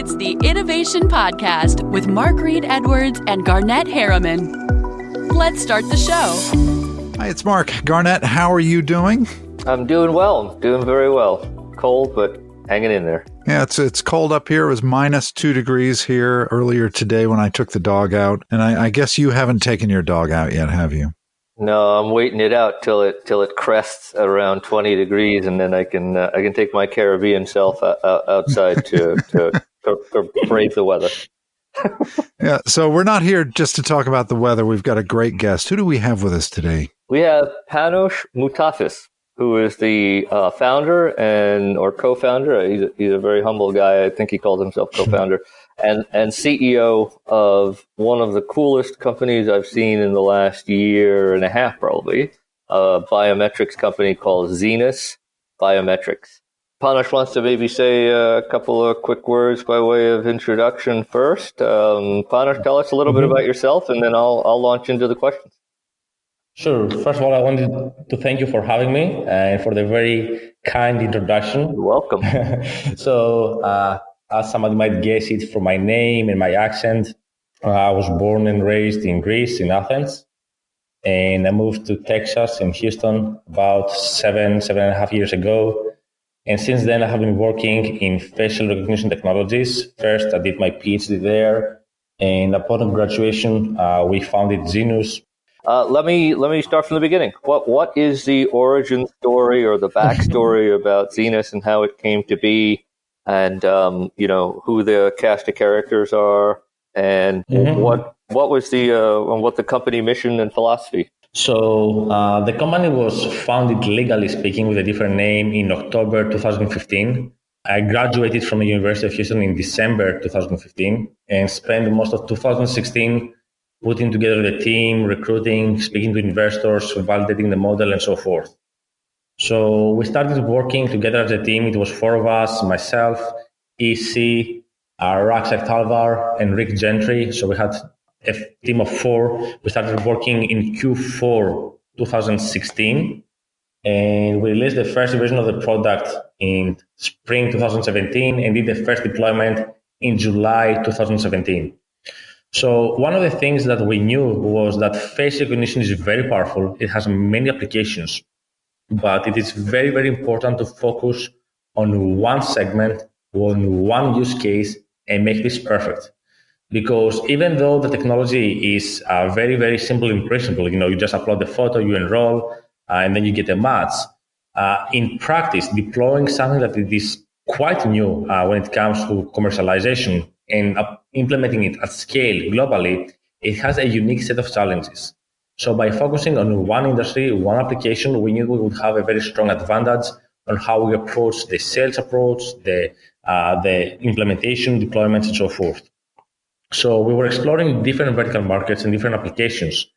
It's the Innovation Podcast with Mark Reed Edwards and Garnett Harriman. Let's start the show. Hi, it's Mark. Garnett, how are you doing? I'm doing well. Doing very well. Cold, but hanging in there. Yeah, it's cold up here. It was minus 2 degrees here earlier today when I took the dog out. And I guess you haven't taken your dog out yet, have you? No, I'm waiting it out till it crests around 20 degrees, and then I can take my Caribbean self outside to brave the weather. Yeah, so we're not here just to talk about the weather. We've got a great guest. Who do we have with us today? We have Panos Moutafis, who is the founder or co-founder. He's a very humble guy. I think he calls himself co-founder and CEO of one of the coolest companies I've seen in the last year and a half, probably, a biometrics company called Zenus Biometrics. Panos wants to maybe say a couple of quick words by way of introduction first. Panos, tell us a little bit about yourself, and then I'll launch into the questions. Sure. First of all, I wanted to thank you for having me and for the very kind introduction. You're welcome. So, as somebody might guess it from my name and my accent, I was born and raised in Greece, in Athens, and I moved to Texas, in Houston, about seven and a half years ago. And since then, I have been working in facial recognition technologies. First, I did my PhD there, and upon graduation, we founded Zenus. Let me start from the beginning. What is the origin story or the backstory about Zenus and how it came to be, and who the cast of characters are, and what was what the company mission and philosophy? So the company was founded, legally speaking, with a different name in October 2015. I graduated from the University of Houston in December 2015 and spent most of 2016 putting together the team, recruiting, speaking to investors, validating the model, and so forth. So we started working together as a team. It was 4 of us, myself, EC, Raksak Talvar, and Rick Gentry. So we had a team of 4. We started working in Q4 2016, and we released the first version of the product in spring 2017 and did the first deployment in July 2017. So one of the things that we knew was that face recognition is very powerful. It has many applications, but it is very, very important to focus on one segment, on one use case, and make this perfect. Because even though the technology is very, very simple in principle, you just upload the photo, you enroll, and then you get a match. In practice, deploying something that it is quite new when it comes to commercialization and implementing it at scale globally, it has a unique set of challenges. So by focusing on one industry, one application, we knew we would have a very strong advantage on how we approach the sales approach, the implementation, deployments, and so forth. So we were exploring different vertical markets and different applications.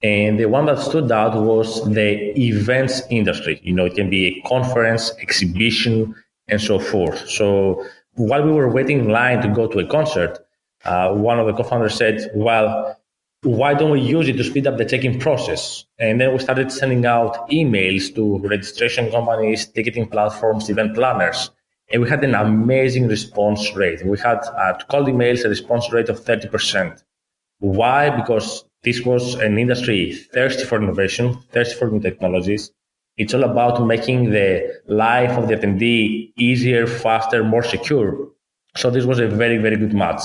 And the one that stood out was the events industry. It can be a conference, exhibition, and so forth. So while we were waiting in line to go to a concert, one of the co-founders said, well, why don't we use it to speed up the check-in process? And then we started sending out emails to registration companies, ticketing platforms, event planners. And we had an amazing response rate. We had, to cold emails, a response rate of 30%. Why? Because this was an industry thirsty for innovation, thirsty for new technologies. It's all about making the life of the attendee easier, faster, more secure. So this was a very, very good match.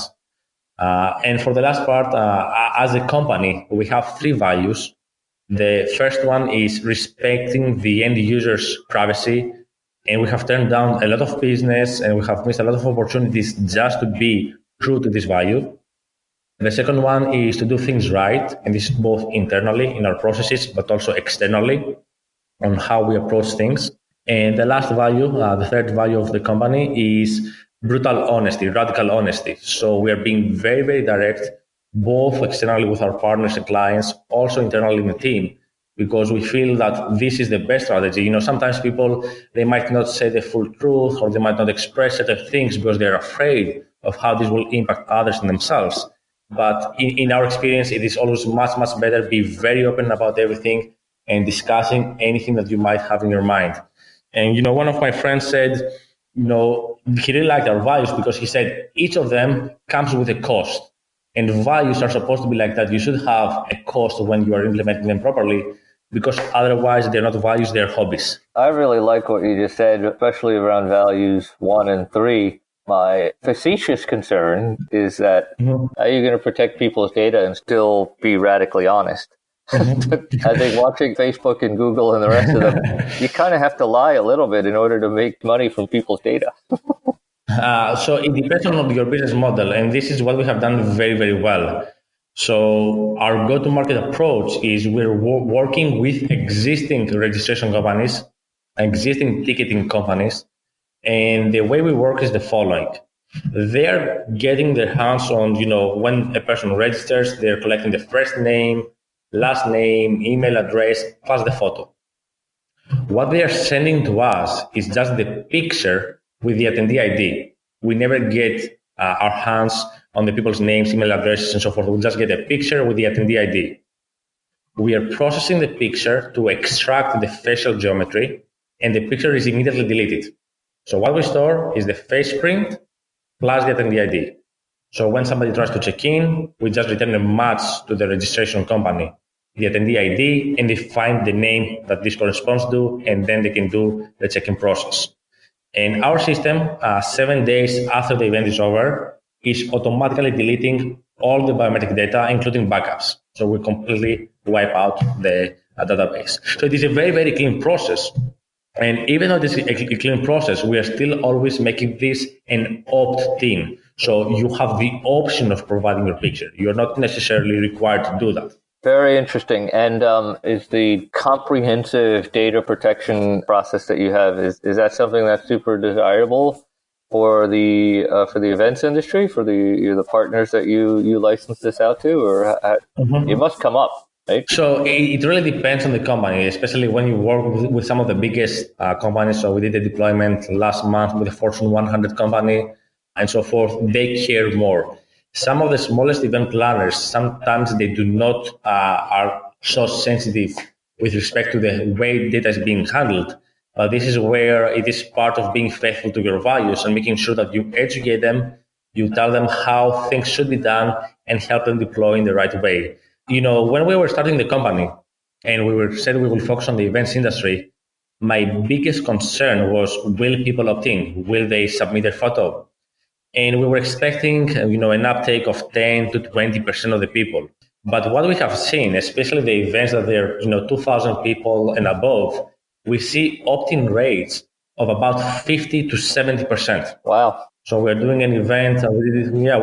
And for the last part, as a company, we have 3 values. The first one is respecting the end user's privacy. And we have turned down a lot of business and we have missed a lot of opportunities just to be true to this value. The second one is to do things right. And this is both internally in our processes, but also externally on how we approach things. And the last value, the third value of the company is brutal honesty, radical honesty. So we are being very, very direct, both externally with our partners and clients, also internally in the team, because we feel that this is the best strategy. Sometimes people, they might not say the full truth or they might not express certain things because they're afraid of how this will impact others and themselves. But in our experience, it is always much, much better be very open about everything and discussing anything that you might have in your mind. And, one of my friends said, he really liked our values because he said each of them comes with a cost. And values are supposed to be like that. You should have a cost when you are implementing them properly, because otherwise they're not values, they're hobbies. I really like what you just said, especially around values 1 and 3. My facetious concern is that how are you going to protect people's data and still be radically honest? I think watching Facebook and Google and the rest of them, you kind of have to lie a little bit in order to make money from people's data. So it depends on your business model, and this is what we have done very, very well. So our go-to-market approach is we're working with existing registration companies, existing ticketing companies, and the way we work is the following. They're getting their hands on, when a person registers, they're collecting the first name, last name, email address, plus the photo. What they are sending to us is just the picture with the attendee ID. We never get our hands on the people's names, email addresses, and so forth. We just get a picture with the attendee ID. We are processing the picture to extract the facial geometry, and the picture is immediately deleted. So what we store is the face print plus the attendee ID. So when somebody tries to check in, we just return a match to the registration company, the attendee ID, and they find the name that this corresponds to, and then they can do the check-in process. And our system, 7 days after the event is over, is automatically deleting all the biometric data, including backups. So we completely wipe out the database. So it is a very, very clean process. And even though this is a clean process, we are still always making this an opt-in. So you have the option of providing your picture. You're not necessarily required to do that. Very interesting. And is the comprehensive data protection process that you have, is that something that's super desirable for the events industry, for the partners that you license this out to, or it must come up, right? So it really depends on the company, especially when you work with some of the biggest companies. So we did a deployment last month with a Fortune 100 company and so forth. They care more. Some of the smallest event planners, sometimes they do not are so sensitive with respect to the way data is being handled. This is where it is part of being faithful to your values and making sure that you educate them, you tell them how things should be done, and help them deploy in the right way. When we were starting the company and said we will focus on the events industry, my biggest concern was, will people opt in? Will they submit their photo? And we were expecting, an uptake of 10 to 20% of the people. But what we have seen, especially the events that they're, 2,000 people and above, we see opt-in rates of about 50 to 70%. Wow. So we're doing an event. We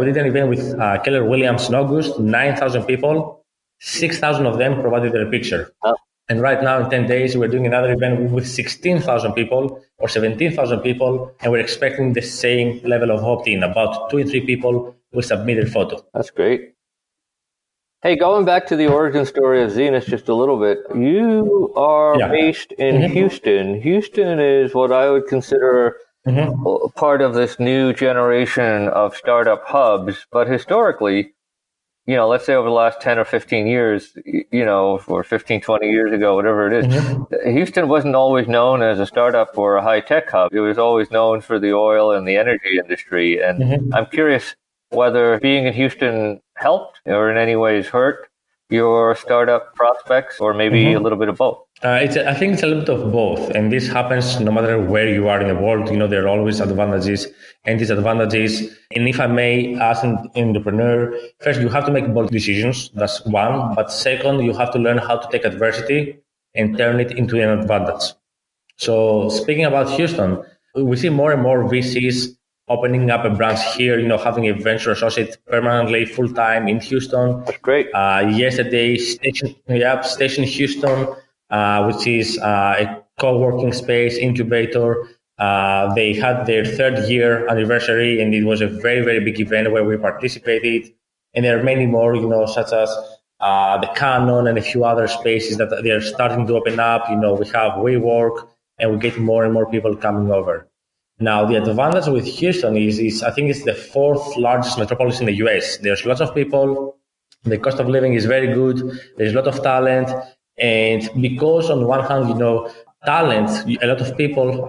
did an event with Keller Williams in August, 9,000 people, 6,000 of them provided their picture. Oh. And right now, in 10 days, we're doing another event with 16,000 people or 17,000 people, and we're expecting the same level of opt-in. About 2 or 3 people will submit their photo. That's great. Hey, going back to the origin story of Zenus just a little bit, you are based in Houston. Houston is what I would consider part of this new generation of startup hubs, but historically, let's say over the last 10 or 15 years, or 15, 20 years ago, whatever it is, Houston wasn't always known as a startup or a high-tech hub. It was always known for the oil and the energy industry. And I'm curious whether being in Houston helped or in any ways hurt your startup prospects, or maybe a little bit of both. I think it's a little bit of both. And this happens no matter where you are in the world. There are always advantages and disadvantages. And if I may, as an entrepreneur, first, you have to make bold decisions. That's one. But second, you have to learn how to take adversity and turn it into an advantage. So speaking about Houston, we see more and more VCs opening up a branch here, having a venture associate permanently full-time in Houston. That's great. Yesterday, Station Houston, which is a co-working space incubator. They had their 3rd year anniversary, and it was a very, very big event where we participated. And there are many more, such as the Canon and a few other spaces that they are starting to open up. We have WeWork, and we get more and more people coming over. Now, the advantage with Houston is I think it's the 4th largest metropolis in the US. There's lots of people. The cost of living is very good. There's a lot of talent. And because on one hand, talent, a lot of people,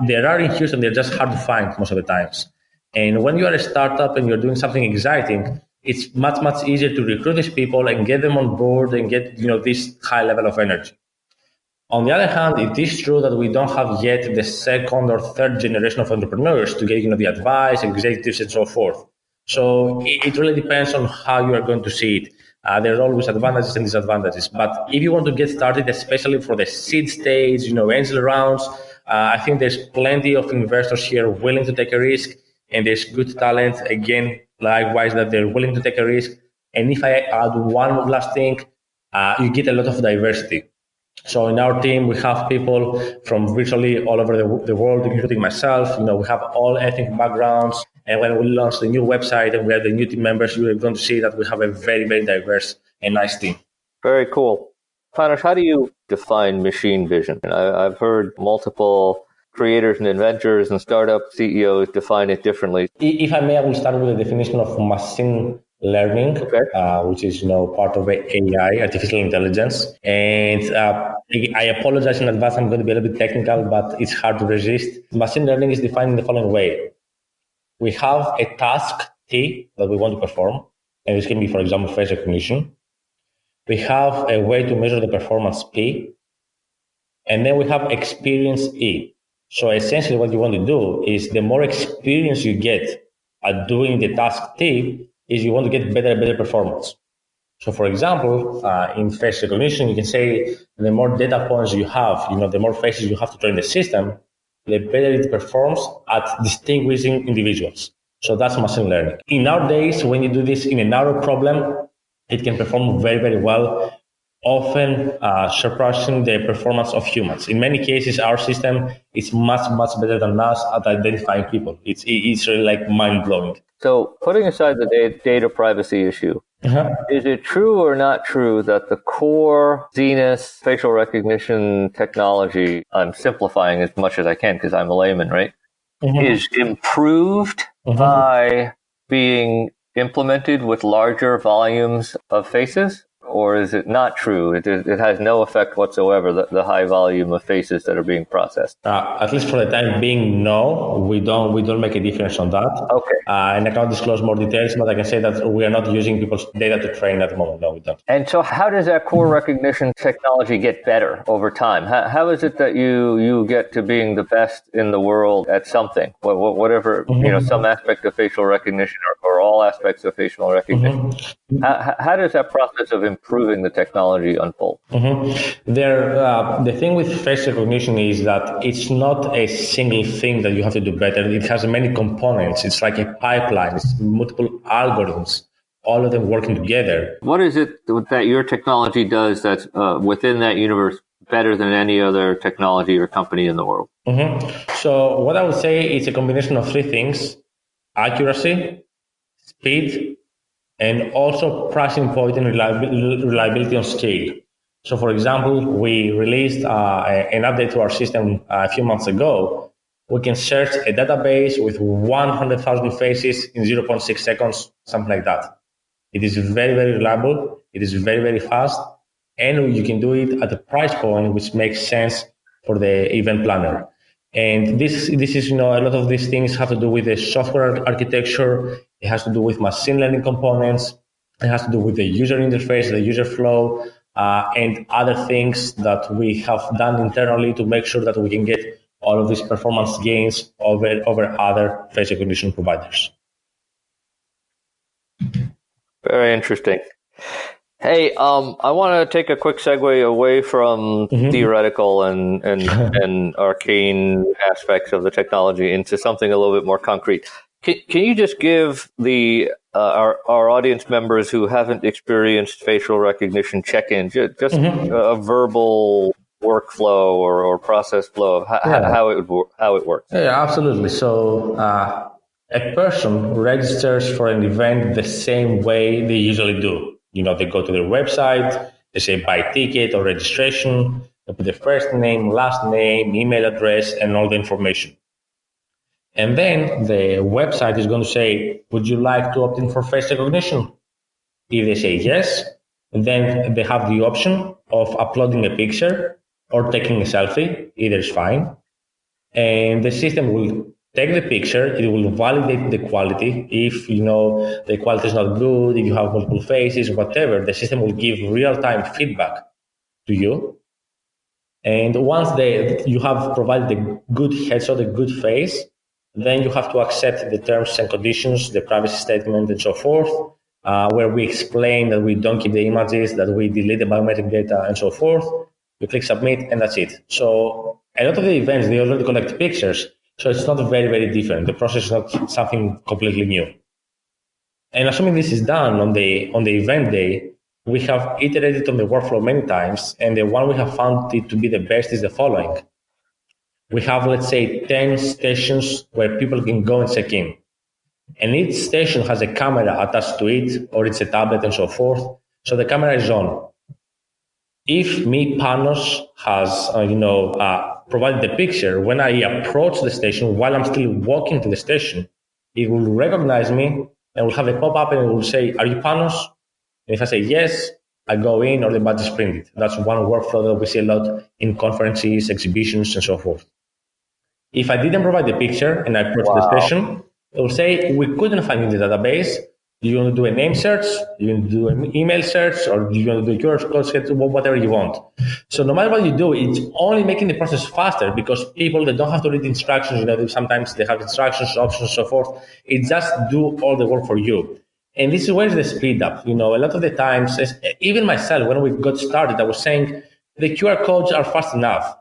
there are in Houston, they're just hard to find most of the times. And when you are a startup and you're doing something exciting, it's much, much easier to recruit these people and get them on board and get, this high level of energy. On the other hand, it is true that we don't have yet the second or third generation of entrepreneurs to get, the advice, executives, and so forth. So it really depends on how you are going to see it. There are always advantages and disadvantages. But if you want to get started, especially for the seed stage, angel rounds, I think there's plenty of investors here willing to take a risk, and there's good talent, again, likewise, that they're willing to take a risk. And if I add one last thing, you get a lot of diversity. So in our team, we have people from virtually all over the world, including myself. We have all ethnic backgrounds. And when we launch the new website and we have the new team members, you're going to see that we have a very, very diverse and nice team. Very cool. Panos, how do you define machine vision? I've heard multiple creators and inventors and startup CEOs define it differently. If I may, I will start with the definition of machine learning, which is part of AI, artificial intelligence. And I apologize in advance, I'm going to be a little bit technical, but it's hard to resist. Machine learning is defined in the following way. We have a task T that we want to perform, and this can be, for example, face recognition. We have a way to measure the performance P, and then we have experience E. So essentially what you want to do is the more experience you get at doing the task T, is you want to get better and better performance. So for example, in face recognition, you can say the more data points you have, the more faces you have to train the system, the better it performs at distinguishing individuals. So that's machine learning. In nowadays, when you do this in a narrow problem, it can perform very, very well, often surpassing the performance of humans. In many cases, our system is much, much better than us at identifying people. It's really like mind-blowing. So putting aside the data privacy issue, is it true or not true that the core Zenus facial recognition technology, I'm simplifying as much as I can because I'm a layman, right, is improved by being implemented with larger volumes of faces? Or is it not true? It has no effect whatsoever, the high volume of faces that are being processed. At least for the time being, no, we don't make a difference on that. Okay. And I cannot disclose more details, but I can say that we are not using people's data to train at the moment. No, we don't. And so how does that core recognition technology get better over time? How is it that you get to being the best in the world at something, whatever, some aspect of facial recognition or all aspects of facial recognition? How does that process of improving the technology unfold? The thing with face recognition is that it's not a single thing that you have to do better. It has many components. It's like a pipeline. It's multiple algorithms, all of them working together. What is it that your technology does that's within that universe better than any other technology or company in the world? So what I would say is a combination of three things: accuracy, speed, and also pricing point and reliability on scale. So for example, we released an update to our system a few months ago. We can search a database with 100,000 faces in 0.6 seconds, something like that. It is very, very reliable. It is very, very fast. And you can do it at a price point which makes sense for the event planner. And this is, a lot of these things have to do with the software architecture. It has to do with machine learning components. It has to do with the user interface, the user flow, and other things that we have done internally to make sure that we can get all of these performance gains over other face recognition providers. Very interesting. Hey, I want to take a quick segue away from theoretical and arcane aspects of the technology into something a little bit more concrete. Can you just give our audience members who haven't experienced facial recognition check-in just a verbal workflow or process flow of how it works? Yeah, absolutely. So a person registers for an event the same way they usually do. They go to their website, they say buy ticket or registration, they put their first name, last name, email address, and all the information. And then the website is going to say, would you like to opt in for face recognition? If they say yes, then they have the option of uploading a picture or taking a selfie, either is fine. And the system will take the picture, it will validate the quality. If the quality is not good, if you have multiple faces, whatever, the system will give real-time feedback to you. And once you have provided a good headshot, a good face, then you have to accept the terms and conditions, the privacy statement, and so forth, where we explain that we don't keep the images, that we delete the biometric data, and so forth. You click submit, and that's it. So a lot of the events, they already collect pictures, so it's not very, very different. The process is not something completely new. And assuming this is done on the event day, we have iterated on the workflow many times, and the one we have found it to be the best is the following. We have, let's say, 10 stations where people can go and check in. And each station has a camera attached to it, or it's a tablet and so forth. So the camera is on. If me, Panos, has provided the picture, when I approach the station while I'm still walking to the station, it will recognize me and will have a pop-up and it will say, "Are you Panos?" And if I say yes, I go in or the badge is printed. That's one workflow that we see a lot in conferences, exhibitions, and so forth. If I didn't provide the picture and I approach the station, it will say, "We couldn't find you in the database. Do you want to do a name search? Do you want to do an email search? Or do you want to do a QR code search? Whatever you want." So no matter what you do, it's only making the process faster because people, they don't have to read instructions. Sometimes they have instructions, options, so forth. It just do all the work for you. And this is where the speed up. A lot of the times, even myself, when we got started, I was saying the QR codes are fast enough.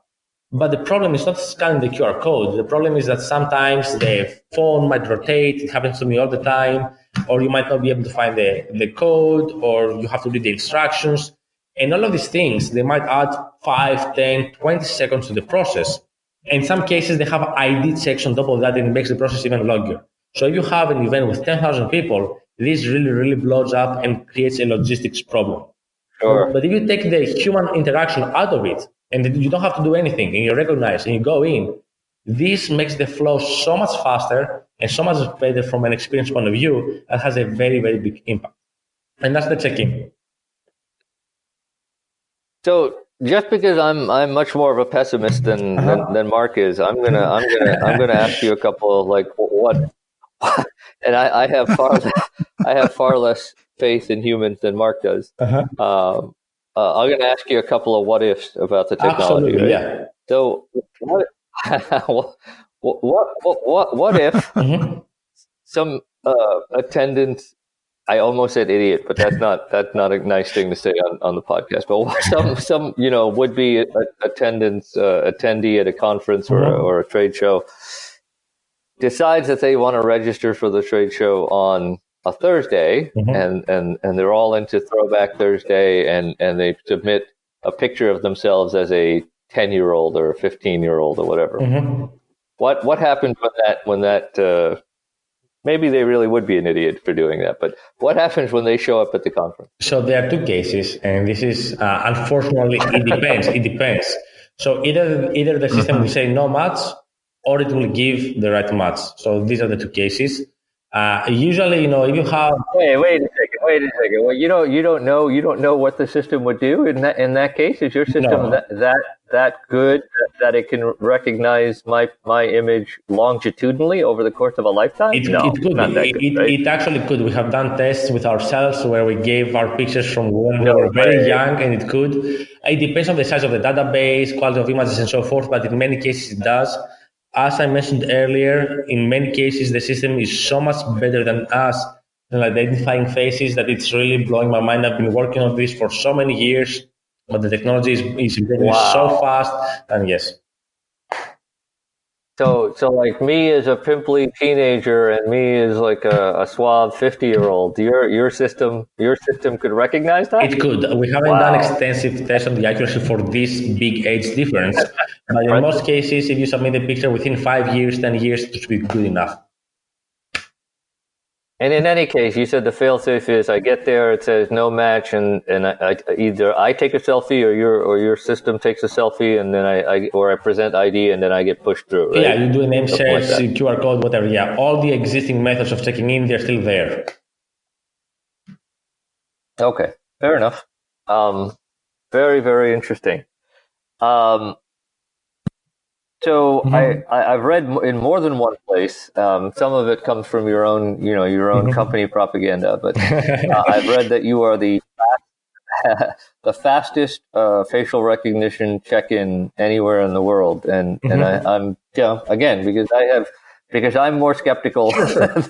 But the problem is not scanning the QR code. The problem is that sometimes the phone might rotate. It happens to me all the time. Or you might not be able to find the code, or you have to read the instructions. And all of these things, they might add 5, 10, 20 seconds to the process. In some cases, they have ID checks on top of that, and it makes the process even longer. So if you have an event with 10,000 people, this really, really blows up and creates a logistics problem. Sure. But if you take the human interaction out of it, and you don't have to do anything, and you recognize and you go in, this makes the flow so much faster and so much better from an experience point of view. That has a very, very big impact. And that's the check-in. So just because I'm much more of a pessimist than Mark is, I'm gonna ask you a couple of what, and I have far less faith in humans than Mark does. I'm going to ask you a couple of what ifs about the technology. Absolutely, right? yeah. So what if some attendant, I almost said idiot, but that's not a nice thing to say on the podcast. But some would be attendee at a conference or a trade show decides that they want to register for the trade show on a Thursday, and they're all into Throwback Thursday, and they submit a picture of themselves as a 10-year-old or a 15-year-old or whatever. What happens when that maybe they really would be an idiot for doing that, but what happens when they show up at the conference? So there are two cases, and this is unfortunately it depends. It depends. So either the system will say no match, or it will give the right match. So these are the two cases. Usually, if you have wait a second. Well, you don't know what the system would do in that case. Is your system that good that it can recognize my image longitudinally over the course of a lifetime? It could. It actually could. We have done tests with ourselves where we gave our pictures from when we were very young, and it could. It depends on the size of the database, quality of images, and so forth. But in many cases, it does. As I mentioned earlier, in many cases, the system is so much better than us in identifying faces that it's really blowing my mind. I've been working on this for so many years, but the technology is improving so fast. And yes. So like me as a pimply teenager and me as like a suave 50-year-old, your system could recognize that? It could. We haven't done extensive tests on the accuracy for this big age difference, but in most cases, if you submit a picture within 5 years, 10 years, it should be good enough. And in any case, you said the fail-safe is I get there, it says no match, and either I take a selfie or your system takes a selfie, and then I present ID, and then I get pushed through. Right? Yeah, you do a name search, QR code, whatever. Yeah, all the existing methods of checking in, they're still there. Okay, fair enough. Very, very interesting. Um, so I've read in more than one place. Some of it comes from your own, your own company propaganda. But I've read that you are the fastest facial recognition check-in anywhere in the world, and I'm again because I'm more skeptical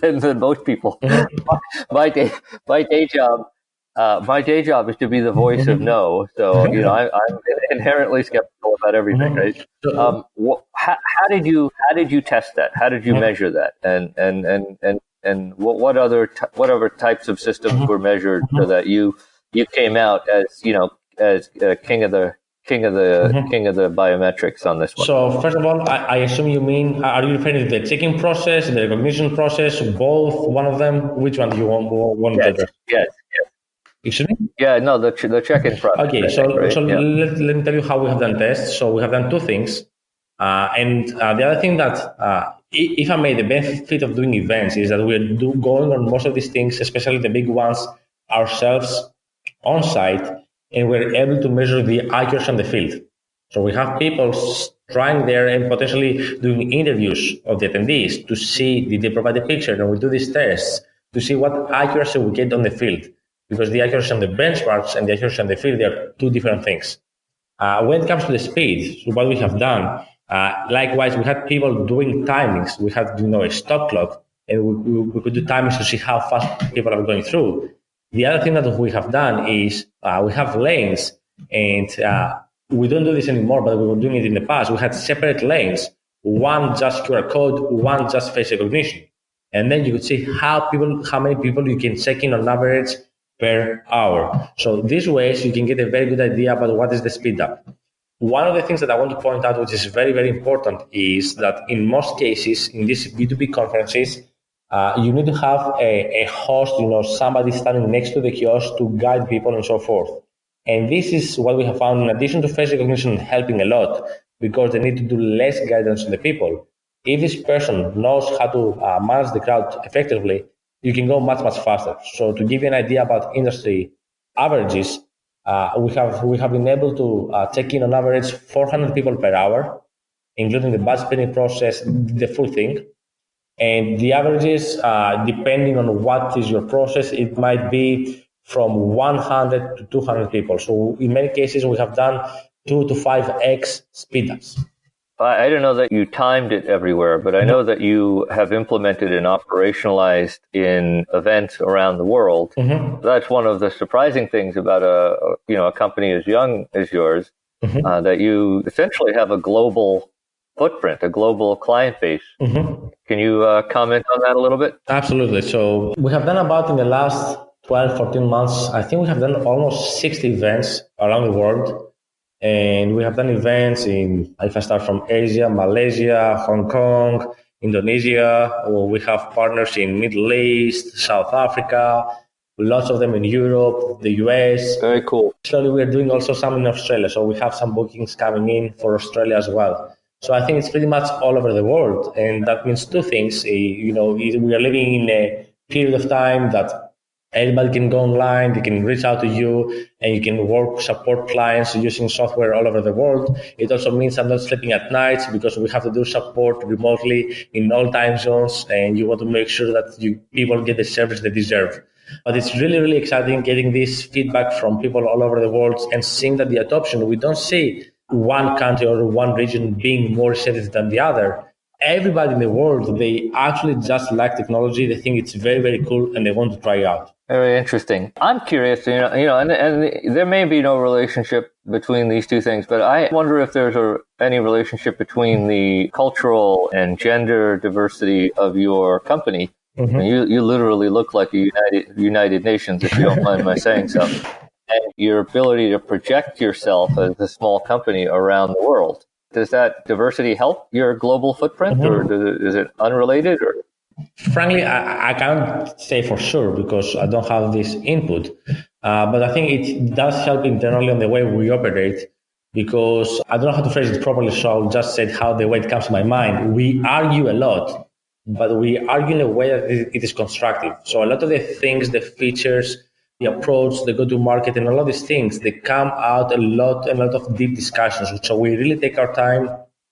than most people. my day my day job. My day job is to be the voice of no, so I'm inherently skeptical about everything, right? How did you test that? How did you measure that? And what other types of systems were measured so that you came out as as king of the biometrics on this one? So first of all, I assume you mean, are you referring to the checking process, the recognition process, both, one of them? Which one do you want to address? Yes. Excuse me? Yeah, no, the check-in process. Okay, let me tell you how we have done tests. So we have done two things. The other thing that, if I may, the benefit of doing events is that we're going on most of these things, especially the big ones, ourselves on site, and we're able to measure the accuracy on the field. So we have people trying there and potentially doing interviews of the attendees to see, did they provide a picture, and we do these tests to see what accuracy we get on the field. Because the accuracy on the benchmarks and the accuracy on the field, they are two different things. When it comes to the speed, so what we have done, likewise, we had people doing timings. We had a stop clock, and we could do timings to see how fast people are going through. The other thing that we have done is we have lanes, and we don't do this anymore, but we were doing it in the past. We had separate lanes, one just QR code, one just face recognition. And then you could see how many people you can check in on average per hour. So these ways you can get a very good idea about what is the speed up. One of the things that I want to point out, which is very, very important, is that in most cases, in these B2B conferences, you need to have a host, somebody standing next to the kiosk to guide people and so forth. And this is what we have found, in addition to face recognition helping a lot, because they need to do less guidance on the people. If this person knows how to manage the crowd effectively, you can go much, much faster. So to give you an idea about industry averages, we have been able to check in on average 400 people per hour, including the badge printing process, the full thing. And the averages, depending on what is your process, it might be from 100 to 200 people. So in many cases, we have done 2 to 5x speed ups. I don't know that you timed it everywhere, but I know that you have implemented and operationalized in events around the world. That's one of the surprising things about a company as young as yours, that you essentially have a global footprint, a global client base. Can you comment on that a little bit? Absolutely. So we have done about, in the last 12, 14 months, I think we have done almost 60 events around the world. And we have done events if I start from Asia, Malaysia, Hong Kong, Indonesia. We have partners in Middle East, South Africa, lots of them in Europe, the US. Very cool. Slowly, we are doing also some in Australia. So we have some bookings coming in for Australia as well. So I think it's pretty much all over the world. And that means two things. We are living in a period of time that anybody can go online, they can reach out to you, and you can support clients using software all over the world. It also means I'm not sleeping at night because we have to do support remotely in all time zones, and you want to make sure that people get the service they deserve. But it's really, really exciting getting this feedback from people all over the world and seeing that the adoption, we don't see one country or one region being more receptive than the other. Everybody in the world, they actually just like technology. They think it's very, very cool, and they want to try it out. Very interesting. I'm curious, and there may be no relationship between these two things, but I wonder if there's any relationship between the cultural and gender diversity of your company. You literally look like a United Nations, if you don't mind my saying so. And your ability to project yourself as a small company around the world. Does that diversity help your global footprint, or is it unrelated? Or frankly, I can't say for sure because I don't have this input. But I think it does help internally on the way we operate, because I don't know how to phrase it properly, so I'll just say how the way it comes to my mind. We argue a lot, but we argue in a way that it is constructive. So a lot of the things, the features, the approach, the go-to-market, and all of these things, they come out a lot of deep discussions. So we really take our time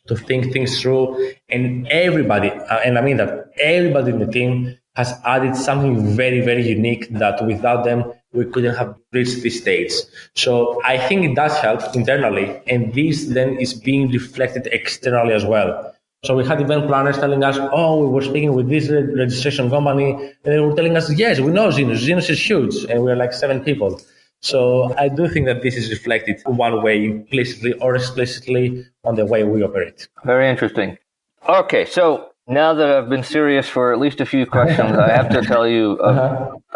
to think things through, and everybody, and I mean that everybody in the team has added something very, very unique that without them, we couldn't have reached this stage. So I think it does help internally, and this then is being reflected externally as well. So we had event planners telling us, oh, we were speaking with this registration company, and they were telling us, yes, we know Zenus. Zenus is huge, and we're like 7 people. So I do think that this is reflected one way, implicitly or explicitly, on the way we operate. Very interesting. Okay, so now that I've been serious for at least a few questions, I have to tell you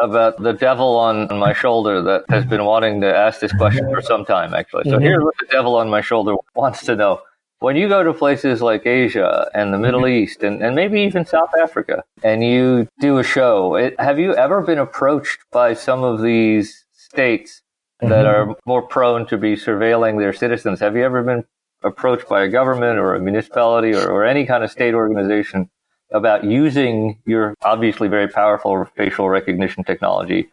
about the devil on my shoulder that has been wanting to ask this question for some time, actually. So here's what the devil on my shoulder wants to know. When you go to places like Asia and the Middle East and maybe even South Africa, and you do a show, have you ever been approached by some of these states that are more prone to be surveilling their citizens? Have you ever been approached by a government or a municipality or any kind of state organization about using your obviously very powerful facial recognition technology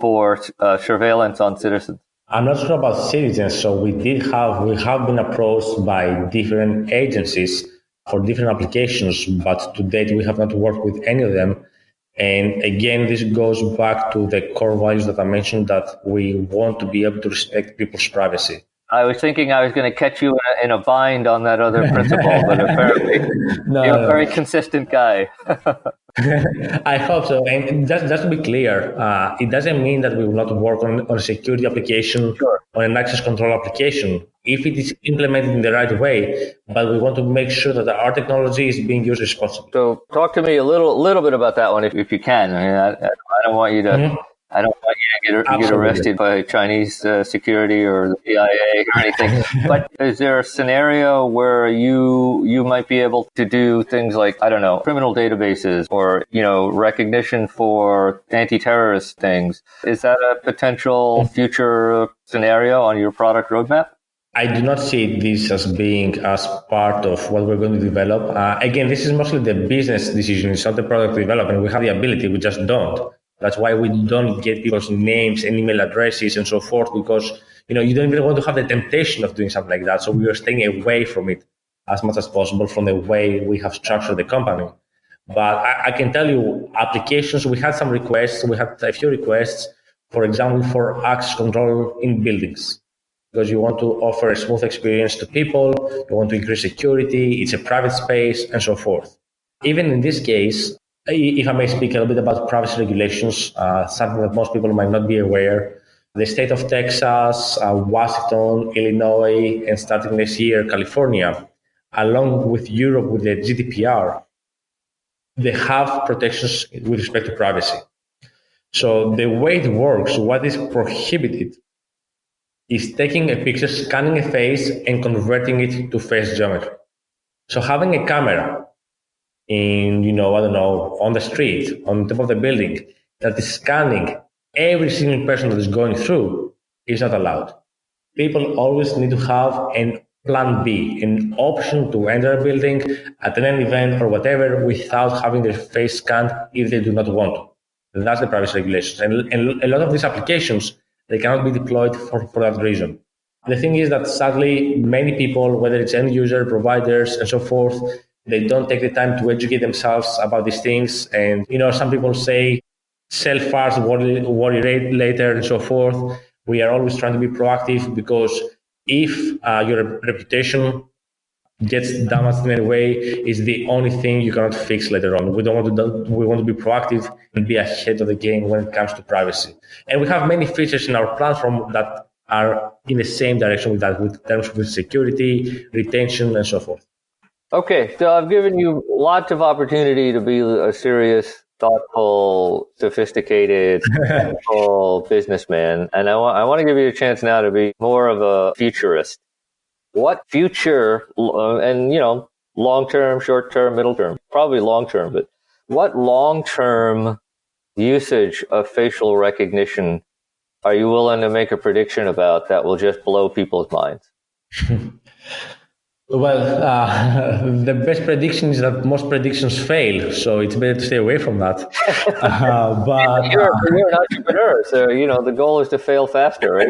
for surveillance on citizens? I'm not sure about citizens, so we have been approached by different agencies for different applications, but to date we have not worked with any of them. And again, this goes back to the core values that I mentioned, that we want to be able to respect people's privacy. I was thinking I was going to catch you in a bind on that other principle, but apparently you're a very consistent guy. I hope so. And just to be clear, it doesn't mean that we will not work on a security application or an access control application if it is implemented in the right way. But we want to make sure that our technology is being used responsibly. So talk to me a little bit about that one, if you can. I mean, I don't want you to. I don't want you to get arrested by Chinese security or the CIA or anything. But is there a scenario where you might be able to do things like, I don't know, criminal databases or, recognition for anti-terrorist things? Is that a potential future scenario on your product roadmap? I do not see this as being as part of what we're going to develop. Again, this is mostly the business decision. It's not the product development. We have the ability, we just don't. That's why we don't get people's names and email addresses and so forth, because, you don't even want to have the temptation of doing something like that. So we are staying away from it as much as possible from the way we have structured the company. But I can tell you, applications, we had some requests. We had a few requests, for example, for access control in buildings, because you want to offer a smooth experience to people. You want to increase security. It's a private space and so forth. Even in this case, if I may speak a little bit about privacy regulations, something that most people might not be aware, the state of Texas, Washington, Illinois, and starting next year, California, along with Europe with the GDPR, they have protections with respect to privacy. So the way it works, what is prohibited is taking a picture, scanning a face, and converting it to face geometry. So having a camera in, on the street, on top of the building, that is scanning every single person that is going through is not allowed. People always need to have an plan B, an option to enter a building, attend an event or whatever without having their face scanned if they do not want to. That's the privacy regulations. And a lot of these applications, they cannot be deployed for that reason. The thing is that sadly, many people, whether it's end user, providers, and so forth, they don't take the time to educate themselves about these things. And, some people say, sell fast, worry later, and so forth. We are always trying to be proactive, because if your reputation gets damaged in any way, it's the only thing you cannot fix later on. We want to be proactive and be ahead of the game when it comes to privacy. And we have many features in our platform that are in the same direction with that, with terms of security, retention, and so forth. Okay, so I've given you lots of opportunity to be a serious, thoughtful, sophisticated, ethical businessman, and I want to give you a chance now to be more of a futurist. What future, and long-term, short-term, middle-term, probably long-term, but what long-term usage of facial recognition are you willing to make a prediction about that will just blow people's minds? Well, the best prediction is that most predictions fail, so it's better to stay away from that. But You're an entrepreneur, so the goal is to fail faster, right?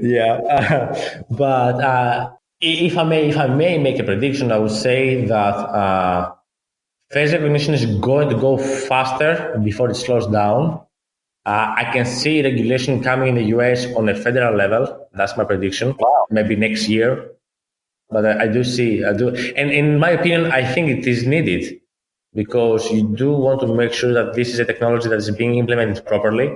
yeah, but if I may make a prediction, I would say that face recognition is going to go faster before it slows down. I can see regulation coming in the US on a federal level. That's my prediction. Wow. Maybe next year. But I do. And in my opinion, I think it is needed because you do want to make sure that this is a technology that is being implemented properly.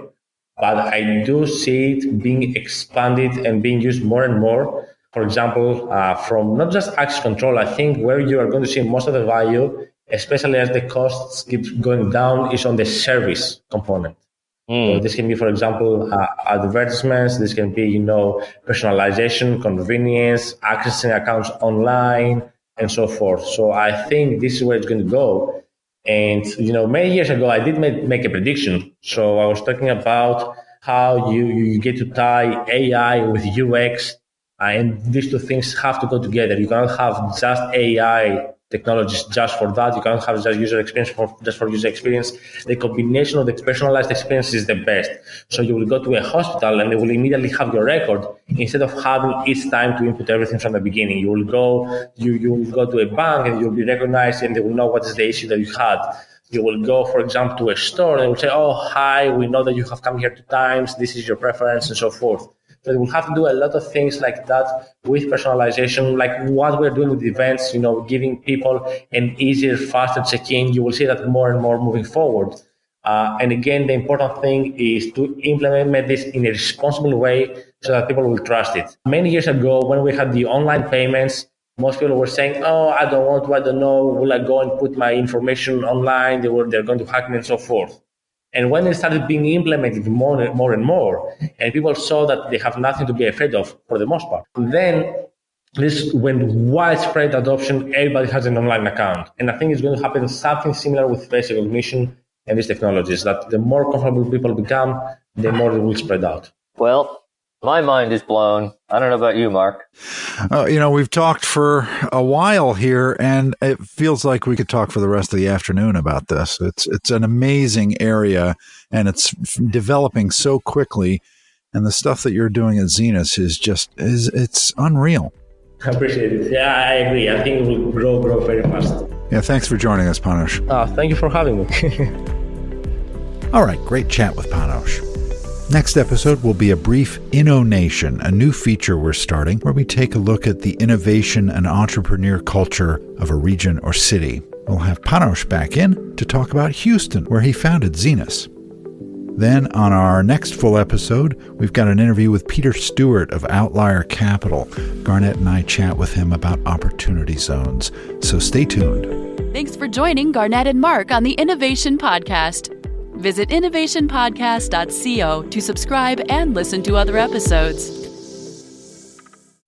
But I do see it being expanded and being used more and more. For example, from not just access control, I think where you are going to see most of the value, especially as the costs keep going down, is on the service component. So this can be, for example, advertisements. This can be, personalization, convenience, accessing accounts online, and so forth. So I think this is where it's going to go. And, many years ago, I did make a prediction. So I was talking about how you get to tie AI with UX, and these two things have to go together. You cannot have just AI technologies just for that. You cannot have just user experience just for user experience. The combination of the personalized experience is the best. So you will go to a hospital and they will immediately have your record instead of having each time to input everything from the beginning. You will go to a bank and you'll be recognized and they will know what is the issue that you had. You will go, for example, to a store and they will say, "Oh, hi, we know that you have come here 2 times. This is your preference," and so forth. So we'll have to do a lot of things like that with personalization, like what we're doing with events, giving people an easier, faster check-in. You will see that more and more moving forward. And again, the important thing is to implement this in a responsible way so that people will trust it. Many years ago, when we had the online payments, most people were saying, "Oh, I don't know, will I go and put my information online? They're going to hack me," and so forth. And when it started being implemented more and more, and people saw that they have nothing to be afraid of for the most part, then when widespread adoption, everybody has an online account. And I think it's going to happen something similar with face recognition and these technologies, that the more comfortable people become, the more it will spread out. Well, my mind is blown. I don't know about you, Mark. We've talked for a while here, and it feels like we could talk for the rest of the afternoon about this. It's an amazing area, and it's developing so quickly. And the stuff that you're doing at Zenus it's unreal. I appreciate it. Yeah, I agree. I think it will grow very fast. Yeah, thanks for joining us, Panos. Thank you for having me. All right, great chat with Panos. Next episode will be a brief InnoNation, a new feature we're starting where we take a look at the innovation and entrepreneur culture of a region or city. We'll have Panos back in to talk about Houston, where he founded Zenus. Then on our next full episode, we've got an interview with Peter Stewart of Outlier Capital. Garnett and I chat with him about opportunity zones. So stay tuned. Thanks for joining Garnett and Mark on the Innovation Podcast. Visit innovationpodcast.co to subscribe and listen to other episodes.